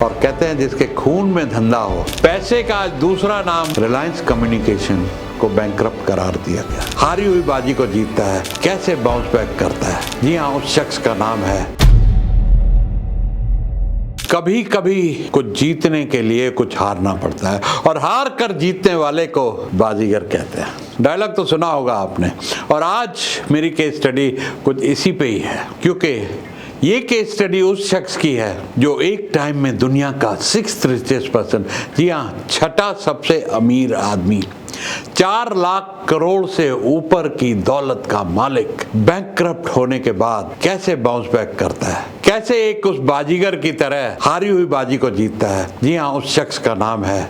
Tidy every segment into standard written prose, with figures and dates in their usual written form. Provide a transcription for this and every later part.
और कहते हैं जिसके खून में धंधा हो। पैसे का दूसरा नाम रिलायंस कम्युनिकेशन को बैंकरप्ट करार दिया गया। हारी हुई बाजी को जीतता है, कैसे बाउंस बैक करता है। जी हाँ, उस शख्स का नाम है। कभी कभी कुछ जीतने के लिए कुछ हारना पड़ता है और हार कर जीतने वाले को बाजीगर कहते हैं। डायलॉग तो सुना होगा आपने। और आज मेरी केस स्टडी कुछ इसी पे ही है, क्योंकि ये केस स्टडी उस शख्स की है जो एक टाइम में दुनिया का 6th richest पर्सन, जी हाँ, छठा सबसे अमीर आदमी, 4 लाख करोड़ से ऊपर की दौलत का मालिक, बैंकक्रप्ट होने के बाद कैसे बाउंस बैक करता है, कैसे एक उस बाजीगर की तरह हारी हुई बाजी को जीतता है। जी हाँ, उस शख्स का नाम है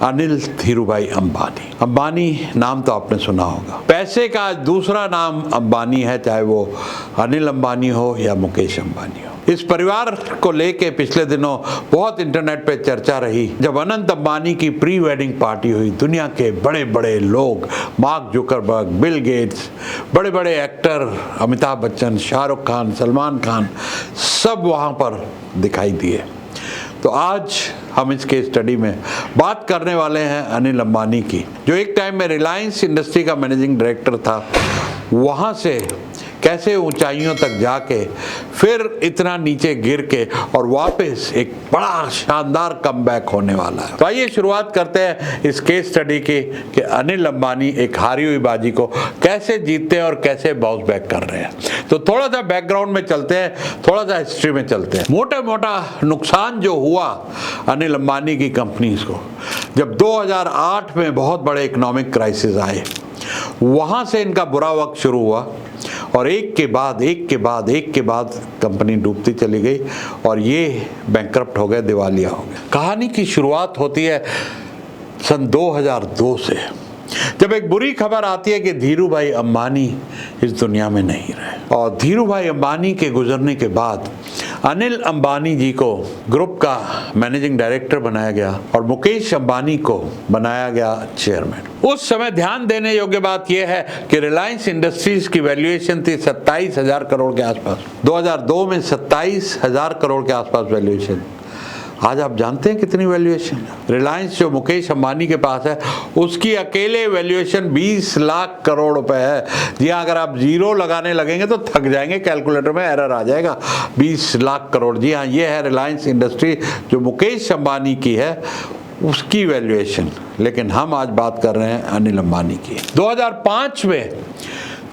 अनिल धीरूभाई अंबानी। अंबानी नाम तो आपने सुना होगा। पैसे का दूसरा नाम अंबानी है, चाहे वो अनिल अंबानी हो या मुकेश अंबानी हो। इस परिवार को लेके पिछले दिनों बहुत इंटरनेट पे चर्चा रही जब अनंत अंबानी की प्री वेडिंग पार्टी हुई। दुनिया के बड़े बड़े लोग, मार्क जुकरबर्ग, बिल गेट्स, बड़े बड़े एक्टर अमिताभ बच्चन, शाहरुख खान, सलमान खान, सब वहाँ पर दिखाई दिए। तो आज हम इस केस स्टडी में बात करने वाले हैं अनिल अंबानी की, जो एक टाइम में रिलायंस इंडस्ट्री का मैनेजिंग डायरेक्टर था। वहाँ से कैसे ऊंचाइयों तक जाके फिर इतना नीचे गिर के और वापस एक बड़ा शानदार कमबैक होने वाला है। तो आइए शुरुआत करते हैं इस केस स्टडी की कि अनिल अंबानी एक हारी हुई बाजी को कैसे जीतते हैं और कैसे बाउंस बैक कर रहे हैं। तो थोड़ा सा बैकग्राउंड में चलते हैं, थोड़ा सा हिस्ट्री में चलते हैं। मोटा नुकसान जो हुआ अनिल अंबानी की कंपनीज को जब 2008 में बहुत बड़े इकोनॉमिक क्राइसिस आए, वहाँ से इनका बुरा वक्त शुरू हुआ और एक के बाद कंपनी डूबती चली गई और ये बैंकरप्ट हो गए, दिवालिया हो गए। कहानी की शुरुआत होती है सन 2002 से, जब एक बुरी खबर आती है कि धीरूभाई अंबानी इस दुनिया में नहीं रहे। और धीरूभाई अंबानी के गुजरने के बाद अनिल अंबानी जी को ग्रुप का मैनेजिंग डायरेक्टर बनाया गया और मुकेश अंबानी को बनाया गया चेयरमैन। उस समय ध्यान देने योग्य बात यह है कि रिलायंस इंडस्ट्रीज की वैल्यूएशन थी 27,000 करोड़ के आसपास। 2002 में 27,000 करोड़ के आसपास वैल्यूएशन। आज आप जानते हैं कितनी वैल्यूएशन है? रिलायंस जो मुकेश अंबानी के पास है उसकी अकेले वैल्यूएशन 20 लाख करोड़ रुपए है। जी हाँ, अगर आप जीरो लगाने लगेंगे तो थक जाएंगे, कैलकुलेटर में एरर आ जाएगा। 20 लाख करोड़, जी हाँ, ये है रिलायंस इंडस्ट्री जो मुकेश अंबानी की है, उसकी वैल्यूएशन। लेकिन हम आज बात कर रहे हैं अनिल अंबानी की। 2005 में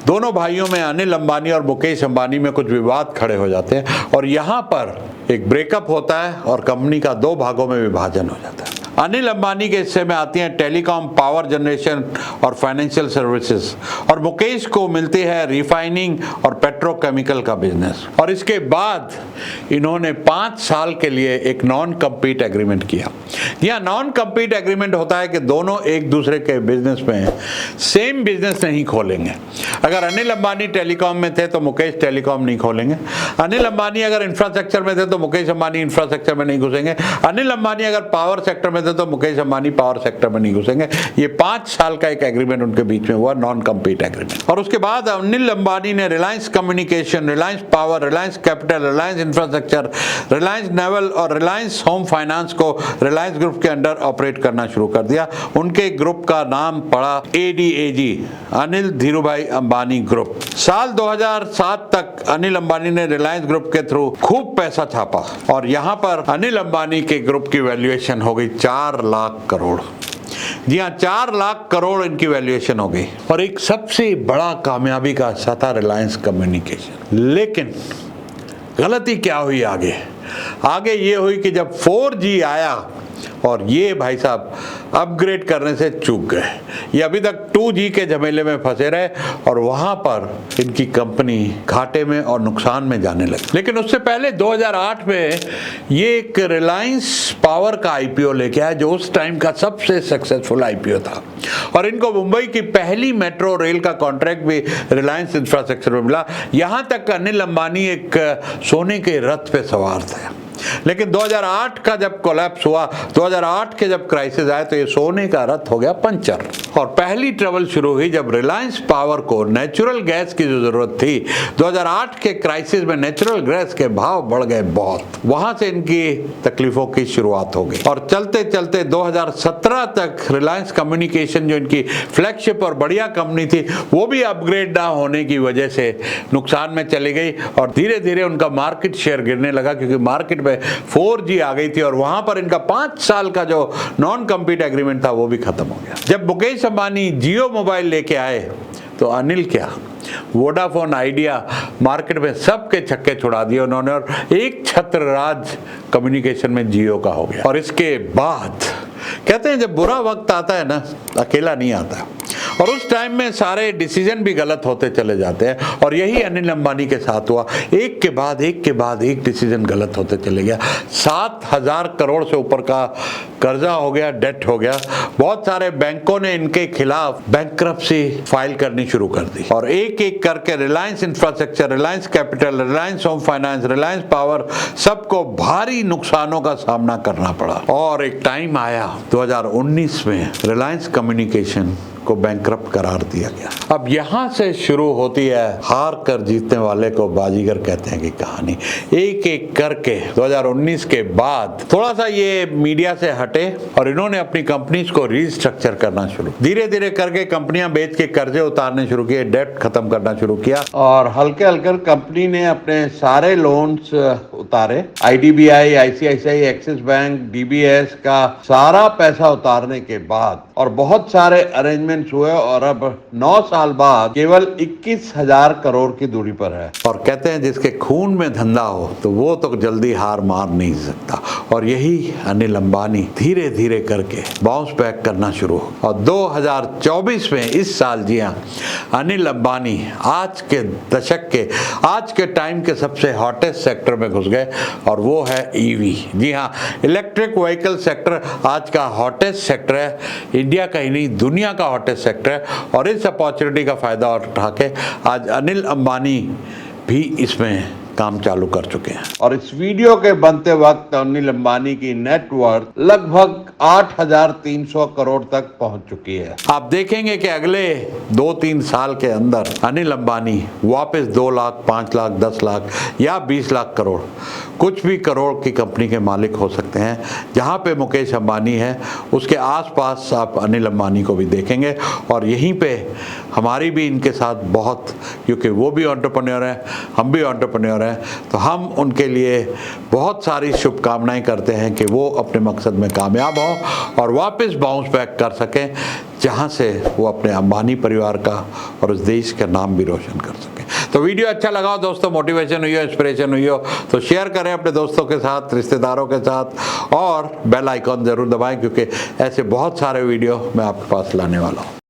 दोनों भाइयों में, अनिल अंबानी और मुकेश अंबानी में कुछ विवाद खड़े हो जाते हैं और यहाँ पर एक ब्रेकअप होता है और कंपनी का 2 भागों में विभाजन हो जाता है। अनिल अंबानी के हिस्से में आती हैं टेलीकॉम, पावर जनरेशन और फाइनेंशियल सर्विसेज, और मुकेश को मिलती है रिफाइनिंग और पेट्रोकेमिकल का बिजनेस। और इसके बाद इन्होंने 5 साल के लिए एक नॉन कम्पीट एग्रीमेंट किया। यह नॉन कम्पीट एग्रीमेंट होता है कि दोनों एक दूसरे के बिजनेस में सेम बिजनेस नहीं खोलेंगे। अगर अनिल अंबानी टेलीकॉम में थे तो मुकेश टेलीकॉम नहीं खोलेंगे। अनिल अंबानी अगर इंफ्रास्ट्रक्चर में थे तो मुकेश अंबानी इंफ्रास्ट्रक्चर में नहीं घुसेंगे। अनिल अंबानी अगर पावर सेक्टर में थे तो मुकेश अंबानी पावर सेक्टर में नहीं घुसेंगे। ये 5 साल का एक एग्रीमेंट उनके बीच में हुआ, नॉन कम्पीट एग्रीमेंट। और उसके बाद अनिल अंबानी ने Reliance communication, Reliance power, Reliance capital, Reliance infrastructure, Reliance naval और रिलायंस होम फाइनेंस को रिलायंस ग्रुप के अंडर ऑपरेट करना शुरू कर दिया। उनके ग्रुप का नाम पड़ा ADAG, अनिल धीरूभाई अंबानी ग्रुप। साल 2007 तक अनिल अंबानी ने रिलायंस ग्रुप के थ्रू खूब पैसा छापा और यहाँ पर अनिल अंबानी के ग्रुप की वैल्यूएशन हो गई 4 लाख करोड़। जी हाँ, 4 लाख करोड़ इनकी वैल्यूएशन हो गई। और एक सबसे बड़ा कामयाबी का हिस्सा था रिलायंस कम्युनिकेशन। लेकिन गलती क्या हुई आगे ये हुई कि जब 4G आया और ये भाई साहब अपग्रेड करने से चूक गए। ये अभी तक 2G के झमेले में फंसे रहे और वहाँ पर इनकी कंपनी घाटे में और नुकसान में जाने लगी। लेकिन उससे पहले 2008 में ये एक रिलायंस पावर का IPO लेके आया, जो उस टाइम का सबसे सक्सेसफुल IPO था। और इनको मुंबई की पहली मेट्रो रेल का कॉन्ट्रैक्ट भी रिलायंस इंफ्रास्ट्रक्चर में मिला। यहाँ तक अनिल अंबानी एक सोने के रथ पे सवार थे। लेकिन 2008 का जब कोलैप्स हुआ, 2008 के जब क्राइसिस आए, तो ये सोने का रथ हो गया पंचर। और पहली ट्रबल शुरू हुई जब रिलायंस पावर को नेचुरल गैस की जो जरूरत थी, 2008 के क्राइसिस में नेचुरल गैस के भाव बढ़ गए बहुत, वहां से इनकी तकलीफों की शुरुआत हो गई। और चलते चलते 2017 तक रिलायंस कम्युनिकेशन जो इनकी फ्लैगशिप और बढ़िया कंपनी थी, वो भी अपग्रेड ना होने की वजह से नुकसान में चली गई और धीरे धीरे उनका मार्केट शेयर गिरने लगा, क्योंकि मार्केट में 4G आ गई थी और वहां पर इनका 5 साल का जो नॉन कम्पीट एग्रीमेंट था वो भी खत्म हो गया। जब मुकेश अंबानी जियो मोबाइल लेके आए तो अनिल क्या, वोडाफोन, आइडिया, मार्केट में सबके छक्के छुड़ा दिए उन्होंने और एक छत्र राज कम्युनिकेशन में जियो का हो गया। और इसके बाद कहते हैं जब बुरा वक्त आता है ना, अकेला नहीं आता, और उस टाइम में सारे डिसीजन भी गलत होते चले जाते हैं। और यही अनिल अंबानी के साथ हुआ, एक के बाद एक डिसीजन गलत होते चले गया। 7,000 करोड़ से ऊपर का कर्जा हो गया, डेट हो गया। बहुत सारे बैंकों ने इनके खिलाफ बैंकरप्सी फाइल करनी शुरू कर दी और एक एक करके Reliance infrastructure, Reliance capital, Reliance home finance, Reliance power, सबको भारी नुकसानों का सामना करना पड़ा। और एक टाइम आया 2019 में रिलायंस कम्युनिकेशन को बैंकरप्ट करार दिया गया। अब यहां से शुरू होती है हार कर जीतने वाले को बाजीगर कहते हैं की कहानी। एक एक करके 2019 के बाद थोड़ा सा ये मीडिया से हटे और इन्होंने अपनी कंपनीज को रीस्ट्रक्चर करना शुरू, धीरे धीरे करके कंपनियां बेच के कर्जे उतारने शुरू किए, डेट खत्म करना शुरू किया और हल्के हल्के कंपनी ने अपने सारे लोन्स उतारे। IDBI, ICICI, axis bank, DBS का सारा पैसा उतारने के बाद और बहुत सारे अरेंजमेंट हुए और अब 9 साल बाद केवल 21,000 करोड़ की दूरी पर है। और कहते हैं जिसके खून में धंधा हो तो वो तो जल्दी हार मार नहीं सकता। और यही अनिल अंबानी धीरे धीरे करके बाउंस बैक करना शुरू हो और 2024 में इस साल, जी हाँ, अनिल अंबानी आज के दशक के, आज के टाइम के सबसे हॉटेस्ट सेक्टर में घुस गए और वो है EV। जी हाँ, इलेक्ट्रिक व्हीकल सेक्टर आज का हॉटेस्ट सेक्टर है, इंडिया का ही नहीं दुनिया का हॉटेस्ट सेक्टर है। और इस अपॉर्चुनिटी का फायदा उठा के आज अनिल अंबानी भी इसमें काम चालू कर चुके हैं। और इस वीडियो के बनते वक्त अनिल अंबानी की नेटवर्थ लगभग 8,300 करोड़ तक पहुंच चुकी है। आप देखेंगे कि अगले 2-3 साल के अंदर अनिल अंबानी वापस 2 लाख, 5 लाख, 10 लाख या 20 लाख करोड़, कुछ भी करोड़ की कंपनी के मालिक हो सकते हैं। जहां पे मुकेश अंबानी है उसके आसपास आप अनिल अंबानी को भी देखेंगे और यहीं पे हमारी भी इनके साथ बहुत, क्योंकि वो भी एंटरप्रेन्योर हैं, हम भी एंटरप्रेन्योर हैं, तो हम उनके लिए बहुत सारी शुभकामनाएं करते हैं कि वो अपने मकसद में कामयाब हों और वापस बाउंस बैक कर सकें, जहां से वो अपने अंबानी परिवार का और उस देश का नाम भी रोशन कर सकें। तो वीडियो अच्छा लगा हो दोस्तों, मोटिवेशन हुई हो, इंस्पिरेशन हुई हो तो शेयर करें अपने दोस्तों के साथ, रिश्तेदारों के साथ और बेल आइकॉन जरूर दबाएं, क्योंकि ऐसे बहुत सारे वीडियो मैं आपके पास लाने वाला हूँ।